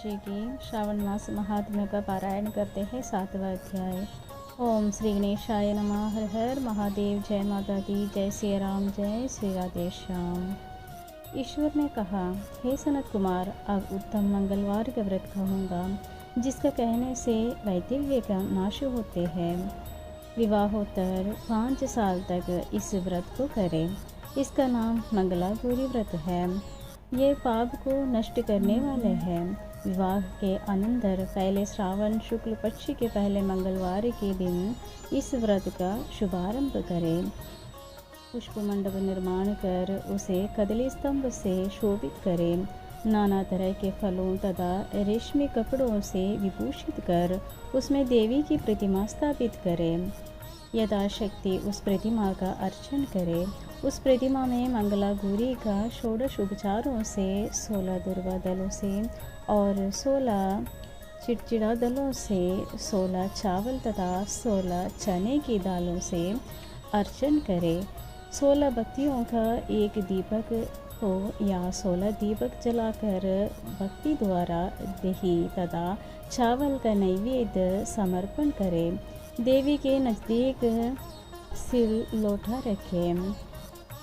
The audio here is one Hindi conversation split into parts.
जी की श्रावण मास महात्म्य का पारायण करते हैं। 7वां अध्याय। ओम श्री गणेशाय नमः। हर हर महादेव। जय माता दी। जय श्री राम। जय श्री राधे श्याम। ईश्वर ने कहा, हे सनत कुमार, अब उत्तम मंगलवार का व्रत कहूँगा, जिसका कहने से वैधव्य का नाश होते हैं। विवाहोत्तर 5 साल तक इस व्रत को करें। इसका नाम मंगलागौरी व्रत है। ये पाप को नष्ट करने वाले हैं। विवाह के अनंतर पहले श्रावण शुक्ल पक्ष के पहले मंगलवार के दिन इस व्रत का शुभारंभ करें। पुष्प मंडप निर्माण कर उसे कदली स्तंभ से शोभित करें। नाना तरह के फलों तथा रेशमी कपड़ों से विभूषित कर उसमें देवी की प्रतिमा स्थापित करें। यथाशक्ति उस प्रतिमा का अर्चन करें। उस प्रतिमा में मंगला गौरी का 16 उपचारों से, 16 दुर्वा दलों से और 16 चिड़चिड़ा दलों से, 16 चावल तथा 16 चने की दालों से अर्चन करें। 16 बत्तियों का एक दीपक हो या 16 दीपक जलाकर भक्ति द्वारा दही तथा चावल का नैवेद्य समर्पण करें। देवी के नज़दीक सिर लोटा रखें।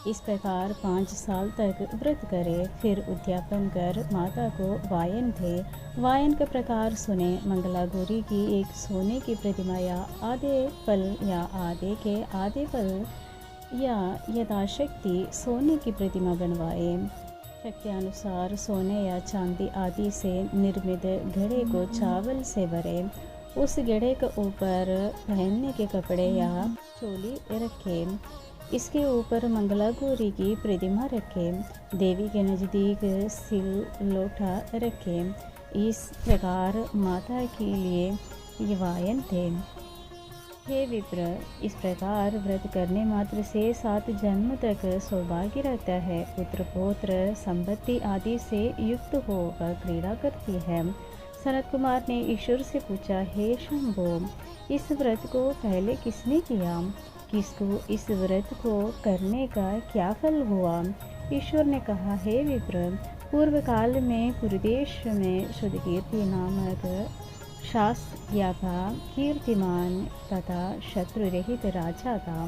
इस प्रकार 5 साल तक व्रत करें। फिर उद्यापन कर माता को वायन दे। वायन का प्रकार सुने। मंगला गौरी की एक सोने की प्रतिमा या आधे फल या आधे के आधे फल या यथाशक्ति सोने की प्रतिमा बनवाए। शक्ति अनुसार सोने या चांदी आदि से निर्मित घड़े को चावल से भरे। उस घड़े के ऊपर पहनने के कपड़े या चोली रखें। इसके ऊपर मंगला गौरी की प्रतिमा रखें। देवी के नज़दीक सिल लोटा रखें। इस प्रकार माता के लिए ये वायन थे। हे विप्र, इस प्रकार व्रत करने मात्र से 7 जन्म तक सौभाग्य रहता है। पुत्र पौत्र संपत्ति आदि से युक्त होकर क्रीड़ा करती है। सनत कुमार ने ईश्वर से पूछा, हे शंभो, इस व्रत को पहले किसने किया? किसको इस व्रत को करने का क्या फल हुआ? ईश्वर ने कहा, हे विप्र, पूर्व काल में पुरदेश में शुद्धकीर्ति नामक शास्त्र था। कीर्तिमान तथा शत्रु रहित राजा था।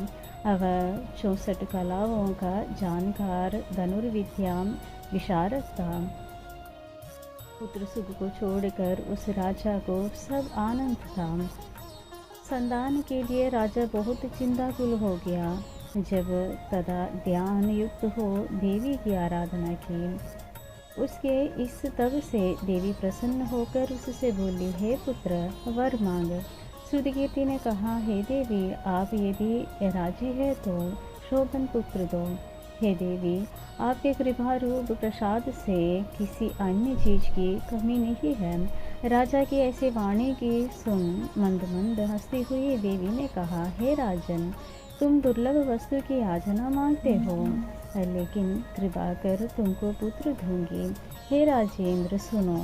वह 64 कलाओं का जानकार, धनुर्विद्या विशारद था। पुत्र सुख को छोड़कर उस राजा को सब आनंद था। संतान के लिए राजा बहुत चिंताकुल हो गया। जब तदा ध्यान युक्त हो देवी की आराधना की, उसके इस तब से देवी प्रसन्न होकर उससे बोली, हे पुत्र, वर मांग। श्रुतकीर्ति ने कहा, हे देवी, आप यदि राजी है तो शोभन पुत्र दो। हे देवी, आपके कृपा रूप प्रसाद से किसी अन्य चीज की कमी नहीं है। राजा की ऐसी वाणी की सुन मंद मंद हंसती हुई देवी ने कहा, हे राजन, तुम दुर्लभ वस्तु की याचना मांगते हो, लेकिन कृपा कर तुमको पुत्र दूंगी। हे राजेंद्र, सुनो,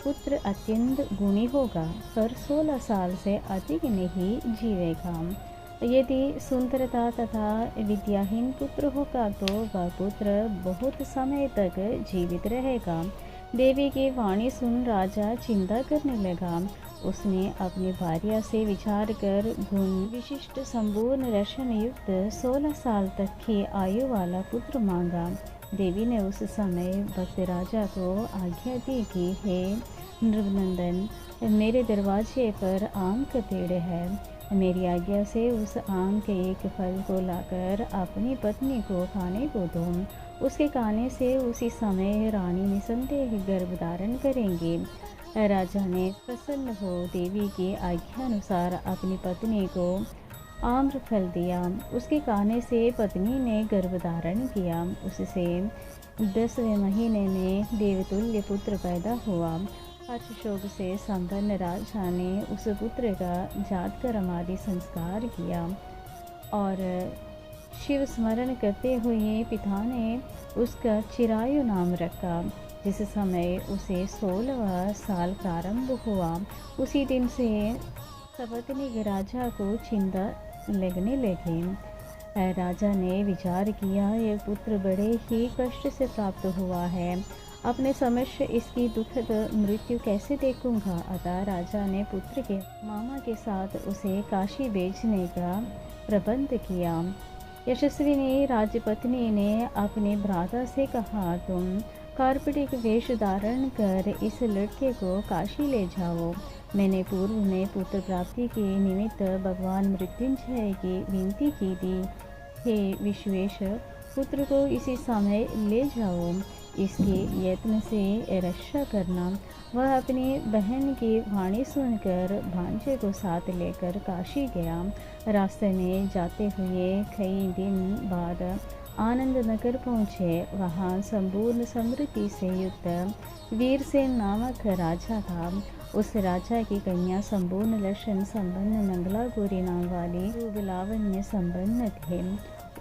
पुत्र अत्यंत गुणी होगा, पर 16 साल से अधिक नहीं जीवेगा। यदि सुंदरता तथा विद्याहीन पुत्र होगा तो वह पुत्र बहुत समय तक जीवित रहेगा। देवी की वाणी सुन राजा चिंता करने लगा। उसने अपनी भार्या से विचार कर गुण विशिष्ट संपूर्ण रसन युक्त 16 साल तक की आयु वाला पुत्र मांगा। देवी ने उस समय भक्त राजा को आज्ञा दी कि हे नृपनंदन, मेरे दरवाजे पर आम का पेड़ है। मेरी आज्ञा से उस आम के एक फल को लाकर अपनी पत्नी को खाने को दो। उसके खाने से उसी समय रानी निसंदेह गर्भ धारण करेंगे। राजा ने प्रसन्न हो देवी की आज्ञा अनुसार अपनी पत्नी को आम्र फल दिया। उसके खाने से पत्नी ने गर्भ धारण किया। उससे 10वें महीने में देवतुल्य पुत्र पैदा हुआ। हर्ष शोक से संपन्न राजा ने उस पुत्र का जातकर्म आदि संस्कार किया और शिव स्मरण करते हुए पिता ने उसका चिरायु नाम रखा। जिस समय उसे 16वां साल प्रारंभ हुआ, उसी दिन से सपत्नीक राजा को चिंता लगने लगी। राजा ने विचार किया, यह पुत्र बड़े ही कष्ट से प्राप्त हुआ है। अपने समक्ष इसकी दुखद मृत्यु कैसे देखूंगा। अतः राजा ने पुत्र के मामा के साथ उसे काशी भेजने का प्रबंध किया। यशस्विनी राजपत्नी ने अपने भ्राता से कहा, तुम कार्पटिक वेश धारण कर इस लड़के को काशी ले जाओ। मैंने पूर्व में पुत्र प्राप्ति के निमित्त भगवान मृत्युंजय की विनती की थी। हे विश्वेश, पुत्र को इसी समय ले जाओ। इसके यत्न से रक्षा करना। वह अपनी बहन की वाणी सुनकर भांजे को साथ लेकर काशी गया। रास्ते में जाते हुए कई दिन बाद आनंद नगर पहुँचे। वहाँ संपूर्ण समृद्धि से युक्त वीरसेन नामक राजा था। उस राजा की कन्या संपूर्ण लक्षण संपन्न मंगला गौरी नाम वाली रूप लावण्य संपन्न थे।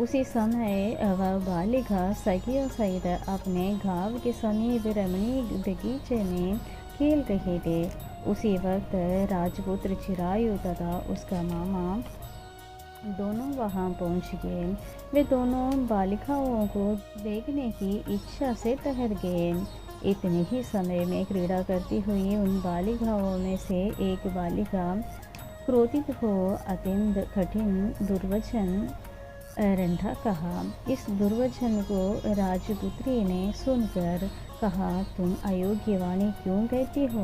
उसी समय वह बालिका सखियों सहित अपने गांव के समीप रमणीय बगीचे में खेल रहे थे। उसी वक्त राजपुत्र चिरायु तथा उसका मामा दोनों वहां पहुंच गए। वे दोनों बालिकाओं को देखने की इच्छा से ठहर गए। इतने ही समय में क्रीड़ा करती हुई उन बालिकाओं में से एक बालिका क्रोधित हो अत्यंत कठिन दुर्वचन रंधा कहा। इस दुर्वचन को राजपुत्री ने सुनकर कहा, तुम अयोग्य वाणी क्यों कहती हो?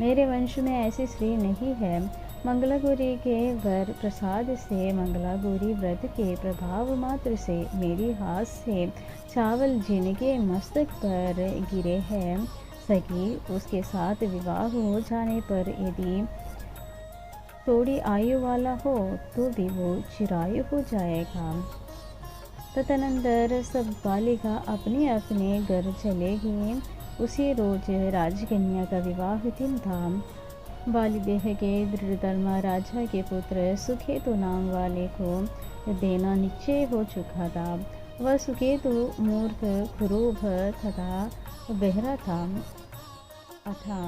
मेरे वंश में ऐसी स्त्री नहीं है। मंगलागौरी के वर प्रसाद से, मंगलागौरी व्रत के प्रभाव मात्र से मेरी हाथ से चावल जिनके मस्तक पर गिरे हैं, सखी उसके साथ विवाह हो जाने पर यदि थोड़ी आयु वाला हो तो भी वो चिरायु हो जाएगा। तदनंतर सब बालिका अपने अपने घर चले गए। उसी रोज राजकन्या का विवाह दिन था। बालिदेह के दृढ़धर्मा राजा के पुत्र सुकेतु नाम वाले को देना निश्चय हो चुका था। वह सुकेतु मूर्ख, कुरूप तथा बहरा था। अतः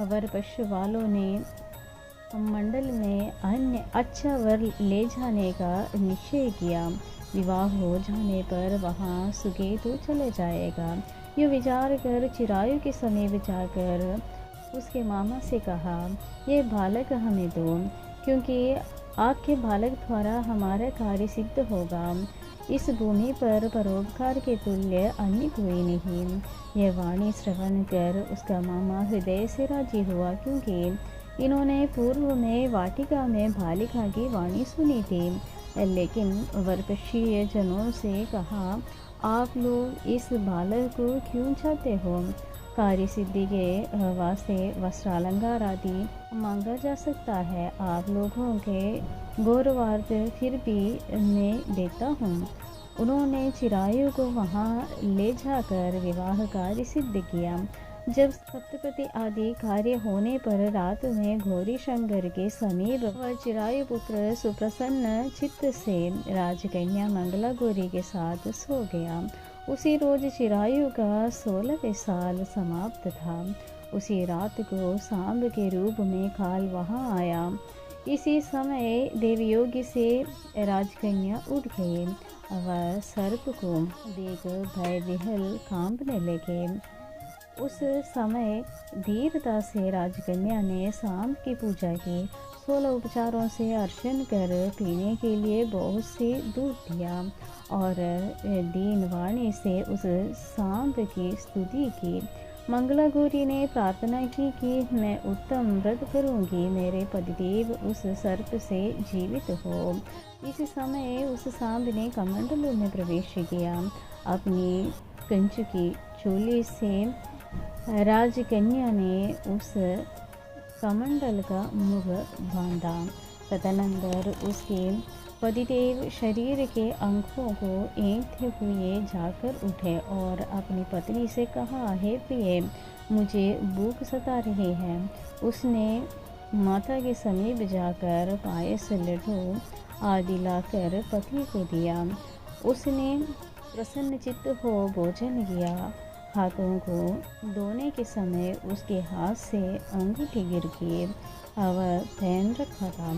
वर पक्ष वालों ने मंडल में अन्य अच्छा वर ले जाने का निश्चय किया। विवाह हो जाने पर वहाँ सुकेतु चले जाएगा। यह विचार कर चिरायु के समीप जाकर उसके मामा से कहा, यह बालक हमें दो, क्योंकि आपके बालक द्वारा हमारा कार्य सिद्ध होगा। इस भूमि पर परोपकार के तुल्य अन्य कोई नहीं। यह वाणी श्रवण कर उसका मामा हृदय से राजी हुआ, क्योंकि इन्होंने पूर्व में वाटिका में बालिका की वाणी सुनी थी। लेकिन वरपक्षीय जनों से कहा, आप लोग इस बालक को क्यों चाहते हो? कार्य सिद्धि के वास्ते वस्त्रालंकार आदि मांगा जा सकता है। आप लोगों के गौरवार्थ फिर भी मैं देता हूँ। उन्होंने चिरायु को वहाँ ले जाकर विवाह कार्य सिद्ध किया। जब सप्तपति आदि कार्य होने पर रात में गौरी शंकर के समीप वह चिरायु पुत्र सुप्रसन्न चित्त से राजकन्या मंगला गौरी के साथ सो गया। उसी रोज चिरायु का 16वें साल समाप्त था। उसी रात को सांब के रूप में काल वहाँ आया। इसी समय देवयोगी से राजकन्या उठ गई। वह सर्प को देख भय विहल कांपने लगे। उस समय धीरता से राजकन्या ने सांब की पूजा की। 16 उपचारों से अर्चन कर पीने के लिए बहुत से दूध दिया और दीन वाणी से उस सांब की स्तुति की। मंगला गौरी ने प्रार्थना की कि मैं उत्तम व्रत करूंगी, मेरे पतिदेव उस सर्प से जीवित हो। इस समय उस सांब ने कमंडलों में प्रवेश किया। अपनी कंच की चोली से राजकन्या ने उस कमंडल का मुख बांधा। तदनंतर उसके पतिदेव शरीर के अंगों को ऐंठते हुए जाकर उठे और अपनी पत्नी से कहा, हे प्रिय, मुझे भूख सता रही है। उसने माता के समीप जाकर पायस, लड्डू आदि लाकर पति को दिया। उसने प्रसन्न चित्त हो भोजन किया। हाथों को धोने के समय उसके हाथ से अंगूठी गिर गई। वह पहन रखा था,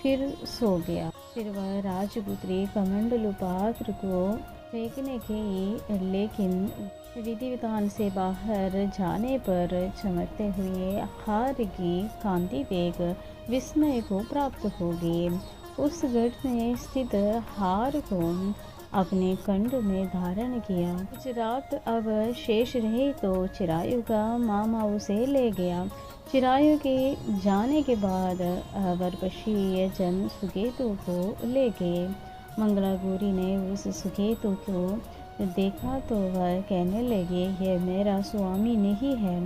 फिर सो गया। फिर वह राजपुत्री कमंडलू पात्र को फेंकने गई, लेकिन विधि विधान से बाहर जाने पर चमकते हुए हार की कांति देख विस्मय को प्राप्त होगी। उस गढ़ में स्थित हार को अपने कंठ में धारण किया। कुछ रात अब शेष रही तो चिरायु का मामा उसे ले गया। चिरायु के जाने के बाद वरपक्षी जन सुकेतु को ले गए। मंगला गौरी ने उस सुकेतु को देखा तो वह कहने लगे, यह मेरा स्वामी नहीं है।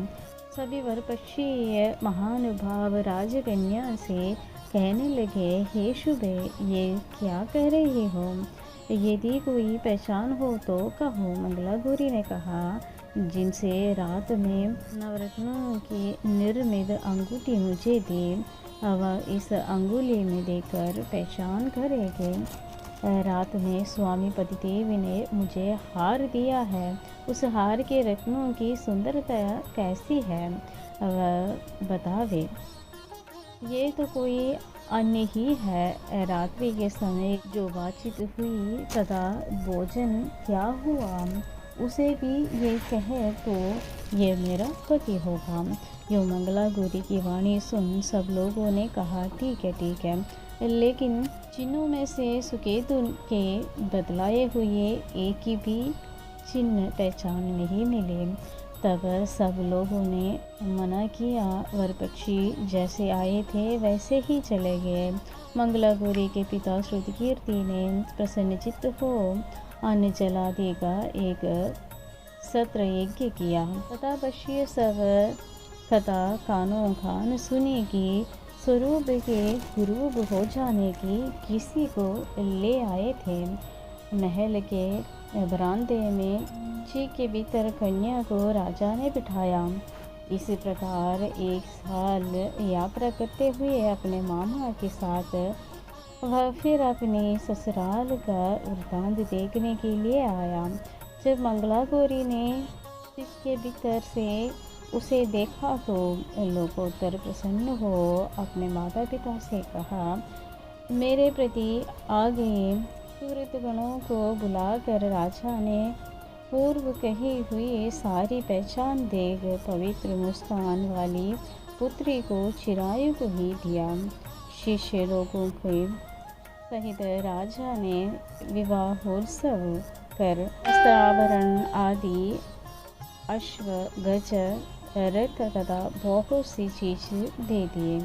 सभी वरपक्षी महानुभाव राजकन्या से कहने लगे, हे शुभे, ये क्या कह रही हो? यदि कोई पहचान हो तो कहो। मंगला गौरी ने कहा, जिनसे रात में नवरत्नों की निर्मित अंगूठी मुझे दी, वह इस अंगुली में देकर पहचान करेंगे। रात में स्वामी पतिदेव ने मुझे हार दिया है। उस हार के रत्नों की सुंदरता कैसी है, वह बतावे। ये तो कोई अन्य ही है। रात्रि के समय जो बातचीत हुई तथा भोजन क्या हुआ, उसे भी ये कहे तो ये मेरा पति होगा। यो मंगला गौरी की वाणी सुन सब लोगों ने कहा, ठीक है ठीक है। लेकिन चिन्हों में से सुकेतु के बदलाए हुए एक की भी चिन्ह पहचान नहीं मिले। तब सब लोगों ने मना किया। वरपक्षी जैसे आए थे वैसे ही चले गए। मंगला गौरी के पिता श्रुतकीर्ति ने प्रसन्नचित्त हो अन्न जलादि का एक सत्र यज्ञ किया तथा पश्य सब कथा कानों कान सुनी कि स्वरूप के गुरूब हो जाने की किसी को ले आए थे। महल के बरामदे में चीख के भीतर कन्या को राजा ने बिठाया। इस प्रकार एक साल यात्रा करते हुए अपने मामा के साथ वह फिर अपने ससुराल का वृतांत देखने के लिए आया। जब मंगला गौरी ने इसके भीतर से उसे देखा तो लोकोत्तर प्रसन्न हो अपने माता पिता से कहा, मेरे प्रति आ गए सूरत गणों को बुलाकर राजा ने पूर्व कही हुई सारी पहचान देख पवित्र मुस्कान वाली पुत्री को चिरायु को ही दिया। शिष्य लोगों के सहित राजा ने विवाहोत्सव कर वस्त्राभरण आदि अश्व गज रथ तथा बहुत सी चीज दे दिए।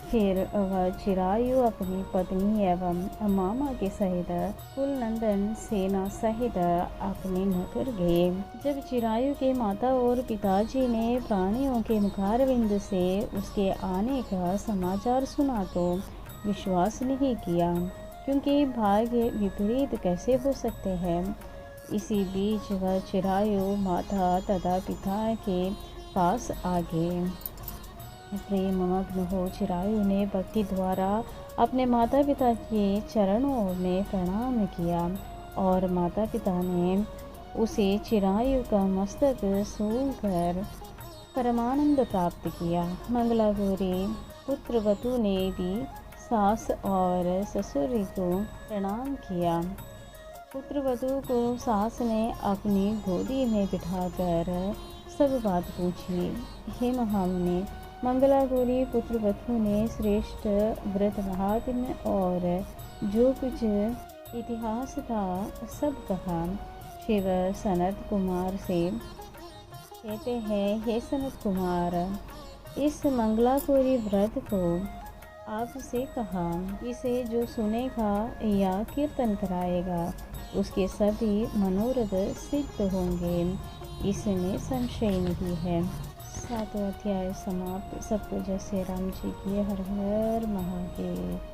फिर वह चिरायु अपनी पत्नी एवं मामा के सहित कुलनंदन सेना सहित अपने नगर गए। जब चिरायु के माता और पिताजी ने प्राणियों के मुखारविंद से उसके आने का समाचार सुना तो विश्वास नहीं किया, क्योंकि भाग्य विपरीत कैसे हो सकते हैं। इसी बीच वह चिरायु माता तथा पिता के पास आ गए। प्रेम मग्न हो चिरायु ने भक्ति द्वारा अपने माता पिता के चरणों में प्रणाम किया और माता पिता ने उसे चिरायु का मस्तक सूंघकर परमानंद प्राप्त किया। मंगला गौरी पुत्रवधू ने भी सास और ससुर को प्रणाम किया। पुत्रवधू को सास ने अपनी गोदी में बिठाकर सब बात पूछी। हे महामुनि, मंगला गौरी पुत्रवधू ने श्रेष्ठ व्रत महात्म्य और जो कुछ इतिहास था सब कहा। शिव सनत कुमार से कहते हैं, हे सनत कुमार, इस मंगला गौरी व्रत को आपसे कहा, इसे जो सुनेगा या कीर्तन कराएगा उसके सभी मनोरथ सिद्ध होंगे, इसमें संशय नहीं है। 7वां अध्याय समाप्त। सबको जय श्री राम जी की। हर हर महादेव।